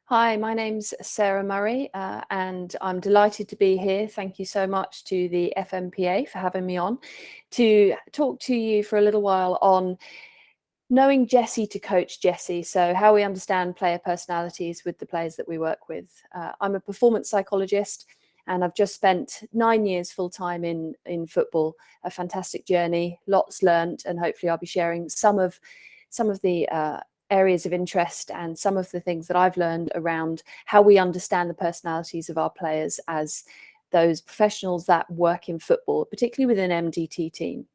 Hi, my name's Sarah Murray, and I'm delighted to be here. Thank you so much to the FMPA for having me on to talk to you for a little while on knowing Jessie to coach Jessie. So how we understand player personalities with the players that we work with. I'm a performance psychologist, and I've just spent 9 years full time in football. A fantastic journey, lots learnt, and hopefully I'll be sharing some of the areas of interest and some of the things that I've learned around how we understand the personalities of our players as those professionals that work in football, particularly within an MDT team.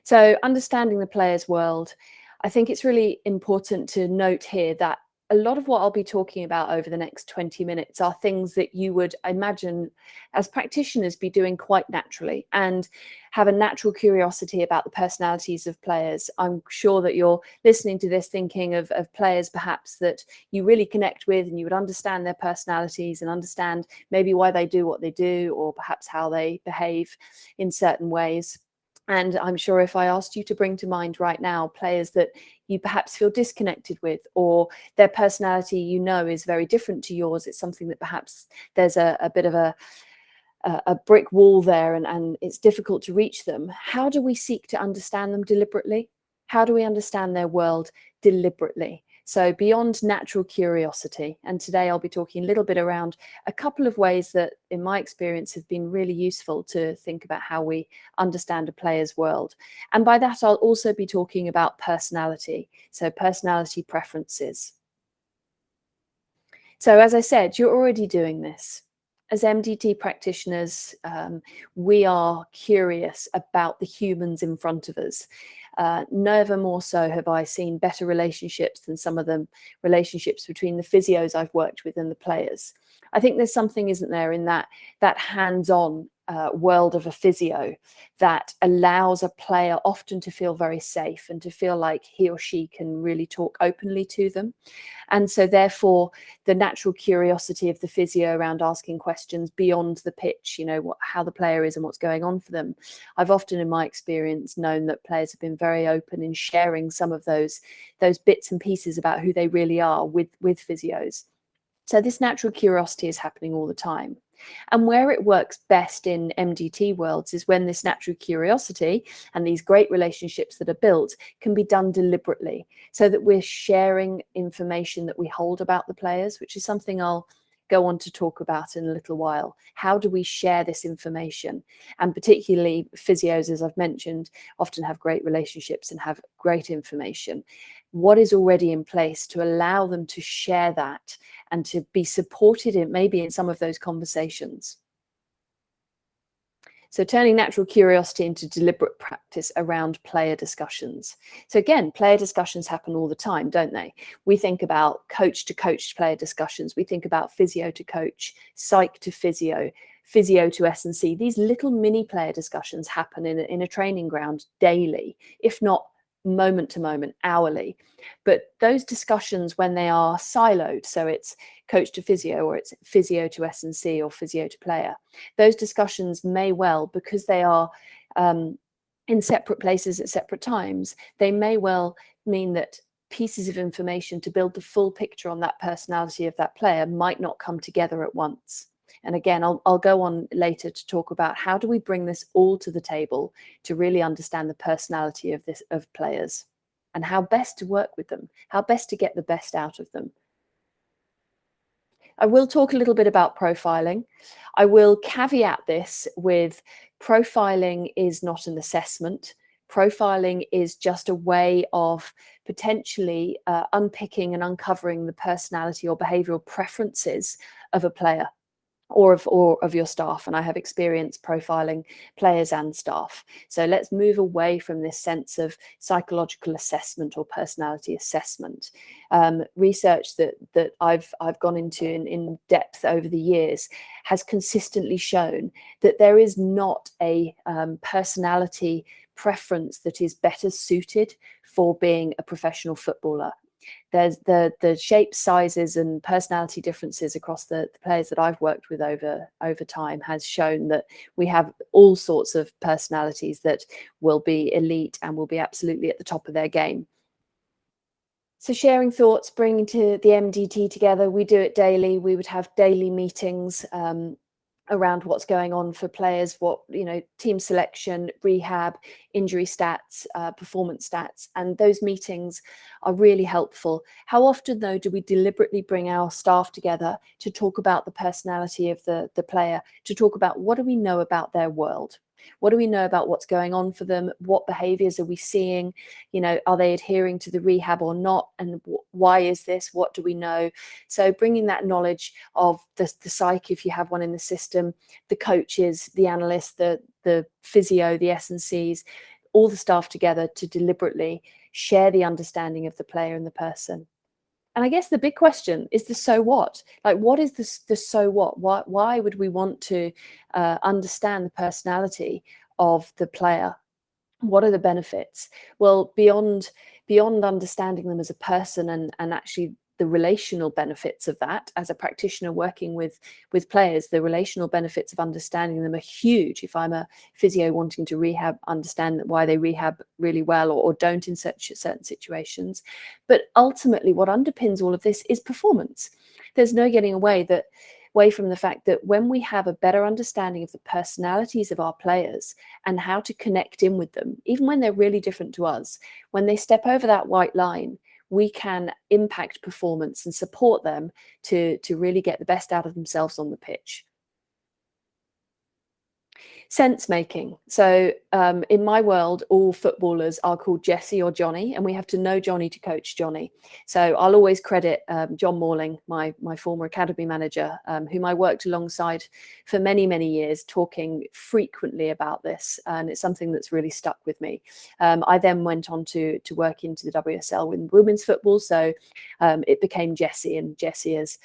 So understanding the player's world, I think it's really important to note here that a lot of what I'll be talking about over the next 20 minutes are things that you would imagine as practitioners be doing quite naturally and have a natural curiosity about the personalities of players. I'm sure that you're listening to this thinking of players perhaps that you really connect with, and you would understand their personalities and understand maybe why they do what they do, or perhaps how they behave in certain ways. And I'm sure if I asked you to bring to mind right now players that you perhaps feel disconnected with, or their personality is very different to yours, it's something that perhaps there's a bit of a brick wall there, and it's difficult to reach them. How do we seek to understand them deliberately? How do we understand their world deliberately? So beyond natural curiosity. And today I'll be talking a little bit around a couple of ways that, in my experience, have been really useful to think about how we understand a player's world. And by that, I'll also be talking about personality. So personality preferences. So as I said, you're already doing this. As MDT practitioners, we are curious about the humans in front of us. Never more so have I seen better relationships than some of the relationships between the physios I've worked with and the players. I think there's something, isn't there, in that hands-on world of a physio that allows a player often to feel very safe and to feel like he or she can really talk openly to them. And so therefore, the natural curiosity of the physio around asking questions beyond the pitch, how the player is and what's going on for them. I've often, in my experience, known that players have been very open in sharing some of those bits and pieces about who they really are with physios. So this natural curiosity is happening all the time. And where it works best in MDT worlds is when this natural curiosity and these great relationships that are built can be done deliberately, so that we're sharing information that we hold about the players, which is something I'll go on to talk about in a little while. How do we share this information? And particularly physios, as I've mentioned, often have great relationships and have great information. What is already in place to allow them to share that and to be supported in maybe in some of those conversations? So turning natural curiosity into deliberate practice around player discussions. So again, player discussions happen all the time, don't they? We think about coach to coach player discussions. We think about physio to coach, psych to physio, physio to S&C. These little mini player discussions happen in a training ground daily, if not moment to moment, hourly. But those discussions, when they are siloed, so it's coach to physio, or it's physio to S&C, or physio to player, those discussions may well, because they are in separate places at separate times, they may well mean that pieces of information to build the full picture on that personality of that player might not come together at once. And again, I'll go on later to talk about how do we bring this all to the table to really understand the personality of players, and how best to work with them, how best to get the best out of them. I will talk a little bit about profiling. I will caveat this with profiling is not an assessment. Profiling is just a way of potentially unpicking and uncovering the personality or behavioral preferences of a player or of your staff. And I have experience profiling players and staff. So let's move away from this sense of psychological assessment or personality assessment. Research that I've gone into in depth over the years has consistently shown that there is not a personality preference that is better suited for being a professional footballer. There's the shapes, sizes, and personality differences across the players that I've worked with over time has shown that we have all sorts of personalities that will be elite and will be absolutely at the top of their game. So sharing thoughts, bringing to the MDT together, we do it daily. We would have daily meetings around what's going on for players, what, team selection, rehab, injury stats, performance stats, and those meetings are really helpful. How often, though, do we deliberately bring our staff together to talk about the personality of the player, to talk about what do we know about their world? What do we know about what's going on for them? What behaviors are we seeing? Are they adhering to the rehab or not? And why is this? What do we know? So bringing that knowledge of the psych, if you have one in the system, the coaches, the analysts, the physio, the S&Cs, all the staff together to deliberately share the understanding of the player and the person. And I guess the big question is the so what? Like, what is the so what? Why would we want to understand the personality of the player? What are the benefits? Well, beyond understanding them as a person and actually the relational benefits of that, as a practitioner working with players, the relational benefits of understanding them are huge. If I'm a physio wanting to rehab, understand why they rehab really well or don't in certain situations. But ultimately, what underpins all of this is performance. There's no getting away from the fact that when we have a better understanding of the personalities of our players and how to connect in with them, even when they're really different to us, when they step over that white line, we can impact performance and support them to really get the best out of themselves on the pitch. Sense making. So in my world, all footballers are called Jesse or Johnny, and we have to know Johnny to coach Johnny. So I'll always credit John Morling, my former academy manager, whom I worked alongside for many, many years, talking frequently about this. And it's something that's really stuck with me. I then went on to work into the WSL with women's football. So it became Jesse, and Jesse is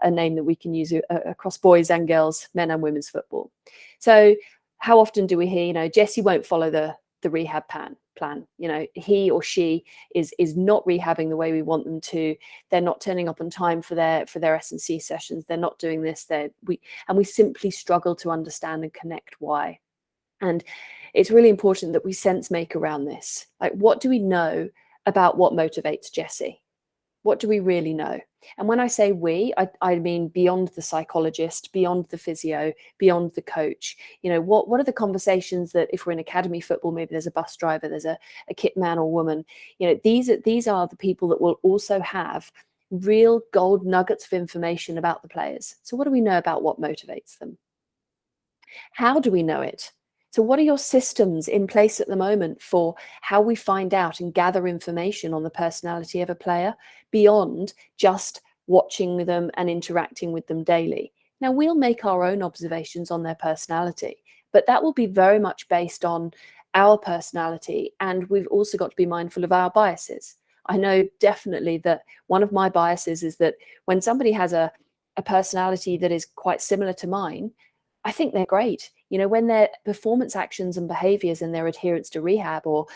a name that we can use across boys and girls, men and women's football. So how often do we hear, Jesse won't follow the rehab plan. He or she is not rehabbing the way we want them to. They're not turning up on time for their S&C sessions. They're not doing this. We simply struggle to understand and connect why. And it's really important that we sense make around this. Like, what do we know about what motivates Jesse? What do we really know? And when I say we, I mean beyond the psychologist, beyond the physio, beyond the coach. What are the conversations that, if we're in academy football, maybe there's a bus driver, there's a kit man or woman. These are the people that will also have real gold nuggets of information about the players. So what do we know about what motivates them? How do we know it? So what are your systems in place at the moment for how we find out and gather information on the personality of a player beyond just watching them and interacting with them daily? Now, we'll make our own observations on their personality, but that will be very much based on our personality. And we've also got to be mindful of our biases. I know definitely that one of my biases is that when somebody has a personality that is quite similar to mine, I think they're great. When their performance actions and behaviors and their adherence to rehab or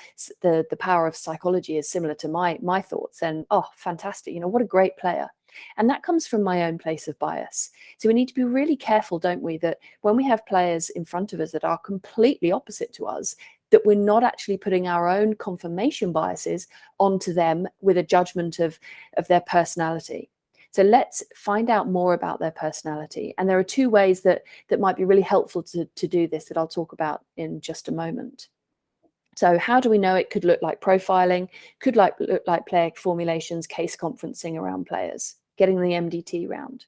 the power of psychology is similar to my thoughts, then, oh, fantastic. What a great player. And that comes from my own place of bias. So we need to be really careful, don't we, that when we have players in front of us that are completely opposite to us, that we're not actually putting our own confirmation biases onto them with a judgment of their personality. So let's find out more about their personality. And there are two ways that might be really helpful to do this that I'll talk about in just a moment. So how do we know? It could look like profiling, could look like player formulations, case conferencing around players, getting the MDT round.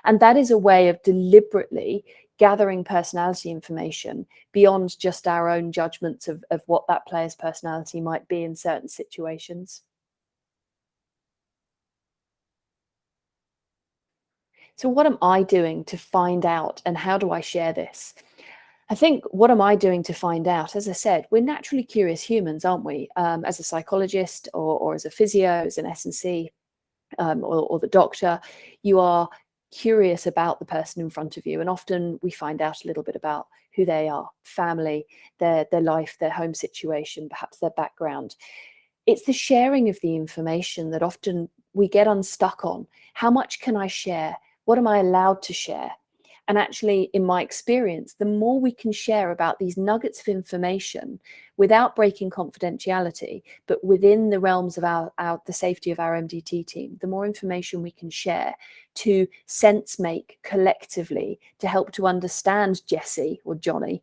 And that is a way of deliberately gathering personality information beyond just our own judgments of what that player's personality might be in certain situations. So what am I doing to find out, and how do I share this? I think, what am I doing to find out? As I said, we're naturally curious humans, aren't we? As a psychologist or as a physio, as an S&C, or the doctor, you are curious about the person in front of you. And often we find out a little bit about who they are, family, their life, their home situation, perhaps their background. It's the sharing of the information that often we get unstuck on. How much can I share? What am I allowed to share? And actually, in my experience, the more we can share about these nuggets of information without breaking confidentiality, but within the realms of the safety of our MDT team, the more information we can share to sense make collectively to help to understand Jesse or Johnny,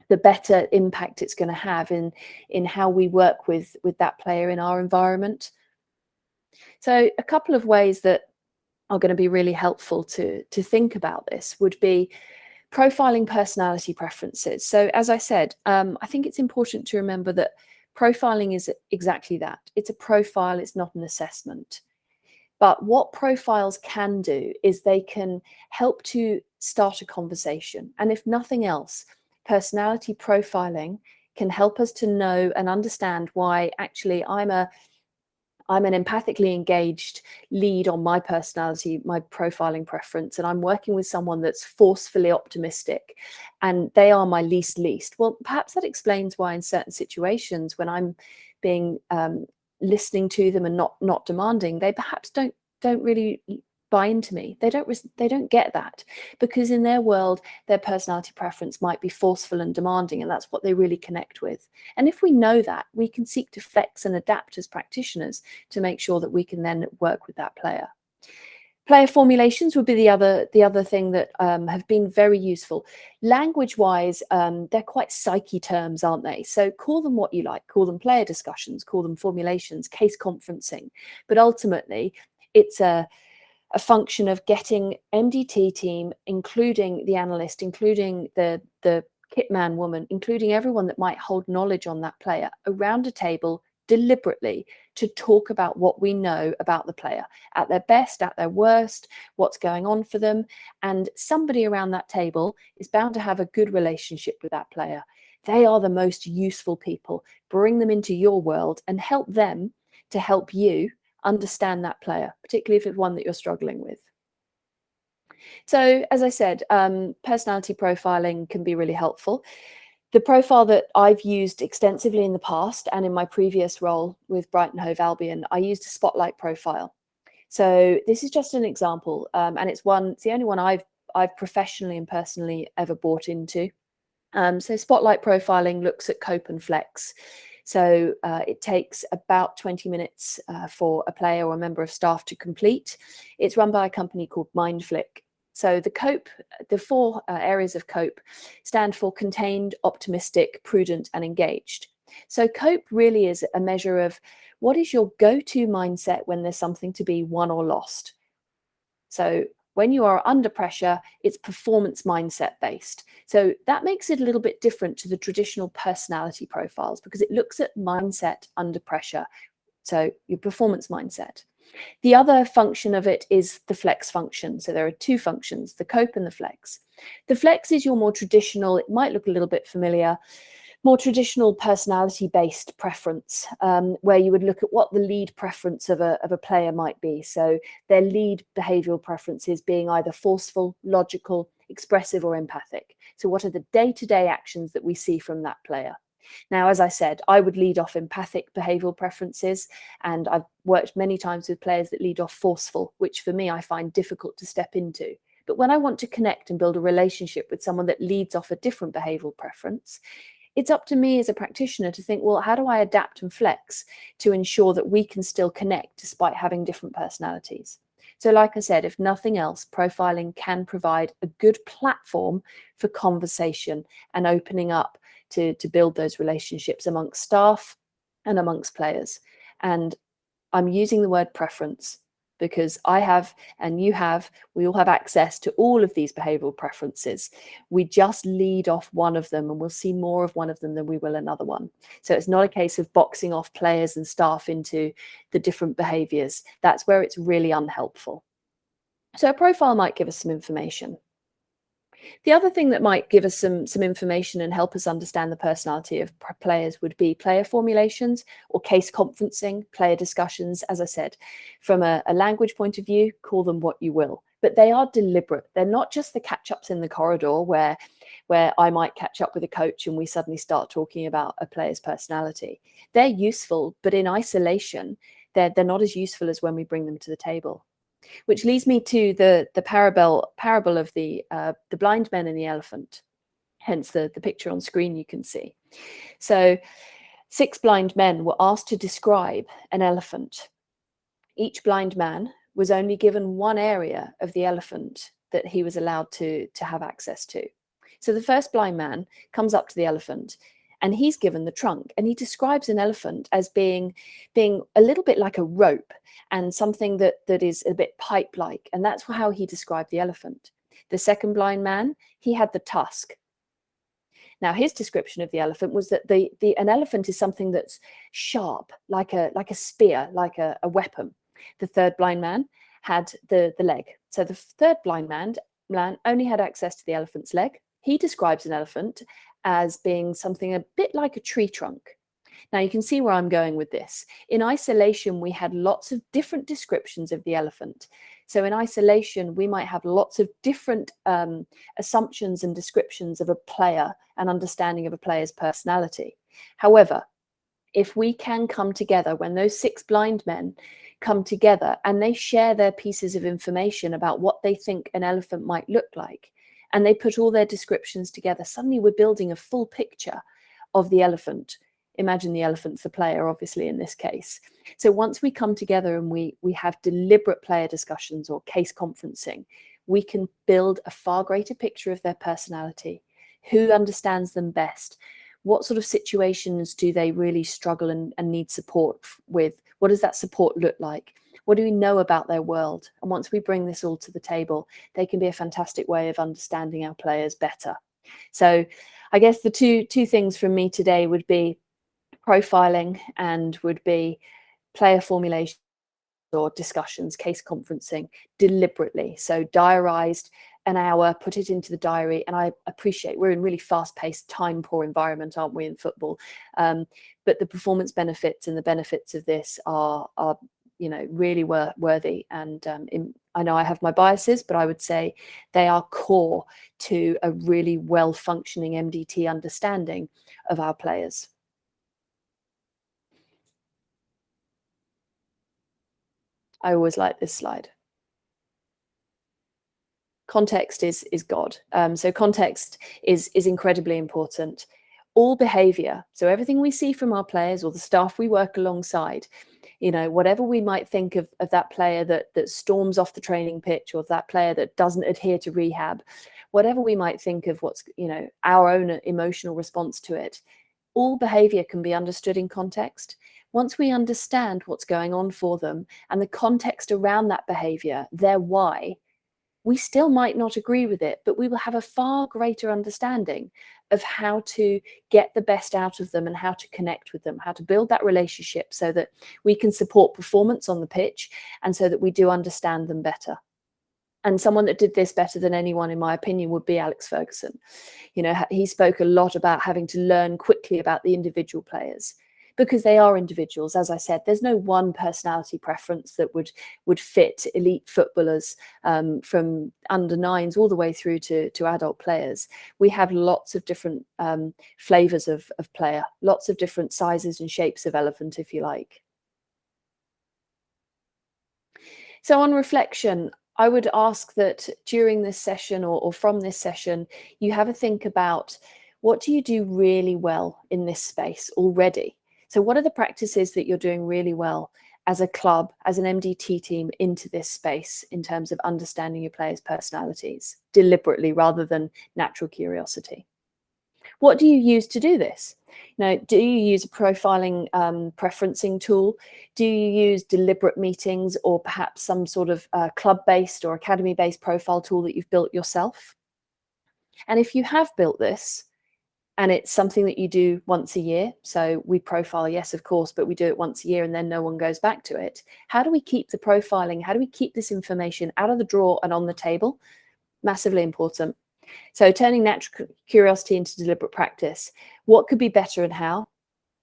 the better impact it's going to have in how we work with that player in our environment. So a couple of ways that are going to be really helpful to think about this would be profiling personality preferences. So as I said, I think it's important to remember that profiling is exactly that. It's a profile, it's not an assessment. But what profiles can do is they can help to start a conversation. And if nothing else, personality profiling can help us to know and understand why actually I'm an empathically engaged lead on my personality, my profiling preference, and I'm working with someone that's forcefully optimistic and they are my least. Well, perhaps that explains why in certain situations when I'm being listening to them and not demanding, they perhaps don't really buy into me. They don't get that, because in their world, their personality preference might be forceful and demanding, and that's what they really connect with. And if we know that, we can seek to flex and adapt as practitioners to make sure that we can then work with that player. Player formulations would be the other thing that have been very useful. Language-wise, they're quite psyche terms, aren't they? So call them what you like. Call them player discussions, call them formulations, case conferencing. But ultimately, it's a function of getting MDT team, including the analyst, including the kit man woman, including everyone that might hold knowledge on that player, around a table deliberately to talk about what we know about the player, at their best, at their worst, what's going on for them. And somebody around that table is bound to have a good relationship with that player. They are the most useful people. Bring them into your world and help them to help you understand that player, particularly if it's one that you're struggling with. So, as I said, personality profiling can be really helpful. The profile that I've used extensively in the past and in my previous role with Brighton Hove Albion, I used a spotlight profile. So this is just an example, and it's the only one I've professionally and personally ever bought into. So spotlight profiling looks at cope and flex. So it takes about 20 minutes for a player or a member of staff to complete. It's run by a company called MindFlick. So the four areas of cope stand for contained, optimistic, prudent, and engaged. So cope really is a measure of what is your go-to mindset when there's something to be won or lost. So when you are under pressure, it's performance mindset based. So that makes it a little bit different to the traditional personality profiles because it looks at mindset under pressure. So your performance mindset. The other function of it is the flex function. So there are two functions, the cope and the flex. The flex is your more traditional, it might look a little bit familiar, more traditional personality-based preference, where you would look at what the lead preference of a player might be. So their lead behavioral preferences being either forceful, logical, expressive, or empathic. So what are the day-to-day actions that we see from that player? Now, as I said, I would lead off empathic behavioral preferences, and I've worked many times with players that lead off forceful, which for me I find difficult to step into. But when I want to connect and build a relationship with someone that leads off a different behavioral preference, it's up to me as a practitioner to think, well, how do I adapt and flex to ensure that we can still connect despite having different personalities? So like I said, if nothing else, profiling can provide a good platform for conversation and opening up to build those relationships amongst staff and amongst players. And I'm using the word preference because I have, and you have, we all have access to all of these behavioral preferences. We just lead off one of them and we'll see more of one of them than we will another one. So it's not a case of boxing off players and staff into the different behaviors. That's where it's really unhelpful. So a profile might give us some information. The other thing that might give us some information and help us understand the personality of players would be player formulations or case conferencing, player discussions. As I said, from a language point of view, call them what you will, but they are deliberate. They're not just the catch-ups in the corridor where I might catch up with a coach and we suddenly start talking about a player's personality. They're useful, but in isolation, they're not as useful as when we bring them to the table. which leads me to the parable of the blind men and the elephant, hence the picture on screen you can see. So 6 blind men were asked to describe an elephant. Each blind man was only given one area of the elephant that he was allowed to have access to. So the first blind man comes up to the elephant and he's given the trunk, and he describes an elephant as being a little bit like a rope and something that is a bit pipe-like, and that's how he described the elephant. The second blind man, he had the tusk. Now, his description of the elephant was that an elephant is something that's sharp, like a spear, like a weapon. The third blind man had the leg. So the third blind man only had access to the elephant's leg. He describes an elephant as being something a bit like a tree trunk. Now, you can see where I'm going with this. In isolation, we had lots of different descriptions of the elephant. So in isolation, we might have lots of different assumptions and descriptions of a player and understanding of a player's personality. However, if we can come together, when those 6 blind men come together and they share their pieces of information about what they think an elephant might look like, and they put all their descriptions together, suddenly we're building a full picture of the elephant. Imagine the elephant for player, obviously, in this case. So once we come together and we have deliberate player discussions or case conferencing, we can build a far greater picture of their personality, who understands them best, what sort of situations do they really struggle and need support with, what does that support look like, what do we know about their world? And once we bring this all to the table, they can be a fantastic way of understanding our players better. So I guess the two things from me today would be profiling and would be player formulation or discussions, case conferencing deliberately. So diarized an hour, put it into the diary. And I appreciate we're in really fast-paced, time-poor environment, aren't we, in football? But the performance benefits and the benefits of this are really worthy. And I know I have my biases, but I would say they are core to a really well-functioning MDT understanding of our players. I always like this slide. Context is God. So context is incredibly important. All behavior, so everything we see from our players or the staff we work alongside, whatever we might think of that player that storms off the training pitch, or that player that doesn't adhere to rehab, whatever we might think of what's, our own emotional response to it, all behavior can be understood in context. Once we understand what's going on for them and the context around that behavior, their why, we still might not agree with it, but we will have a far greater understanding of how to get the best out of them and how to connect with them, how to build that relationship so that we can support performance on the pitch and so that we do understand them better. And someone that did this better than anyone, in my opinion, would be Alex Ferguson. He spoke a lot about having to learn quickly about the individual players, because they are individuals. As I said, there's no one personality preference that would fit elite footballers from under 9s all the way through to adult players. We have lots of different flavors of player, lots of different sizes and shapes of elephant, if you like. So on reflection, I would ask that during this session or from this session, you have a think about, what do you do really well in this space already? So what are the practices that you're doing really well as a club, as an MDT team into this space in terms of understanding your players' personalities deliberately rather than natural curiosity? What do you use to do this? Do you use a profiling preferencing tool? Do you use deliberate meetings or perhaps some sort of club-based or academy-based profile tool that you've built yourself? And if you have built this, and it's something that you do once a year, so we profile, yes, of course, but we do it once a year and then no one goes back to it. How do we keep the profiling? How do we keep this information out of the drawer and on the table? Massively important. So turning natural curiosity into deliberate practice. What could be better and how?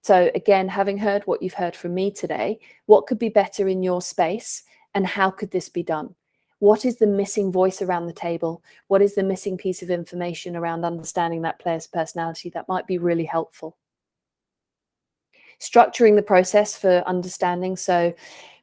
So again, having heard what you've heard from me today, what could be better in your space and how could this be done? What is the missing voice around the table? What is the missing piece of information around understanding that player's personality that might be really helpful? Structuring the process for understanding. So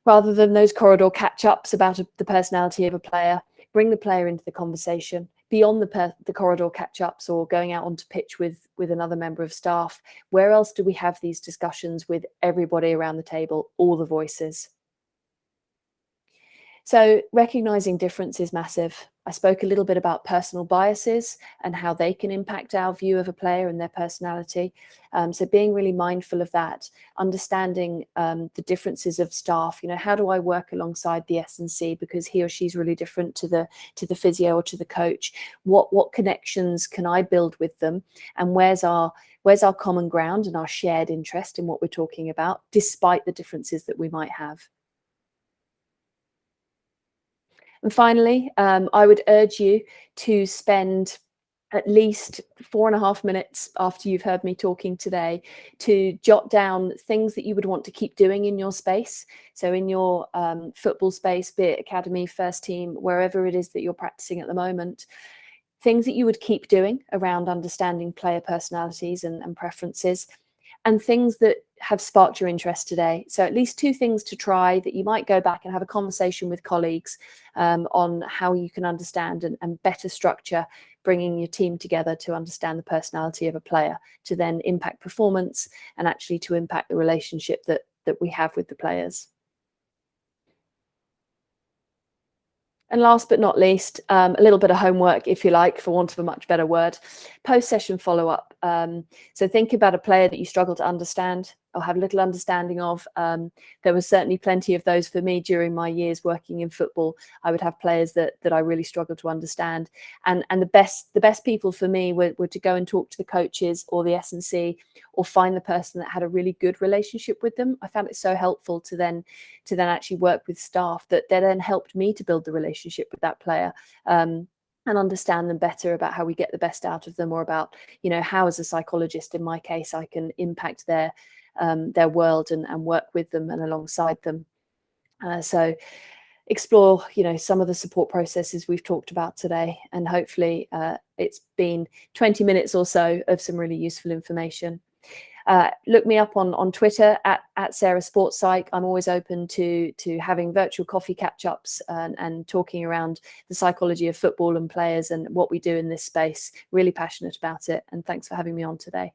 Rather than those corridor catch-ups about the personality of a player, bring the player into the conversation beyond the corridor catch-ups or going out onto pitch with another member of staff. Where else do we have these discussions with everybody around the table, all the voices? So recognizing difference is massive. I spoke a little bit about personal biases and how they can impact our view of a player and their personality. So being really mindful of that, understanding the differences of staff. You know, how do I work alongside the S&C because he or she's really different to the physio or to the coach? What connections can I build with them? And where's our common ground and our shared interest in what we're talking about, despite the differences that we might have? And finally, I would urge you to spend at least 4.5 minutes after you've heard me talking today to jot down things that you would want to keep doing in your space. So in your football space, be it academy, first team, wherever it is that you're practicing at the moment, things that you would keep doing around understanding player personalities and preferences, and things that have sparked your interest today. So at least 2 things to try that you might go back and have a conversation with colleagues on how you can understand and better structure bringing your team together to understand the personality of a player, to then impact performance and actually to impact the relationship that we have with the players. And last but not least, a little bit of homework, if you like, for want of a much better word, post-session follow-up. So think about a player that you struggle to understand or have little understanding of. There was certainly plenty of those for me during my years working in football. I would have players that I really struggled to understand. And the best people for me were to go and talk to the coaches or the S&C or find the person that had a really good relationship with them. I found it so helpful to then actually work with staff that then helped me to build the relationship with that player. And understand them better about how we get the best out of them, or about, you know, how as a psychologist in my case I can impact their world and work with them and alongside them. So explore, you know, some of the support processes we've talked about today, and hopefully it's been 20 minutes or so of some really useful information. Look me up on Twitter at Sarah Sports Psych. I'm always open to having virtual coffee catch-ups and talking around the psychology of football and players and what we do in this space. Really passionate about it, and thanks for having me on today.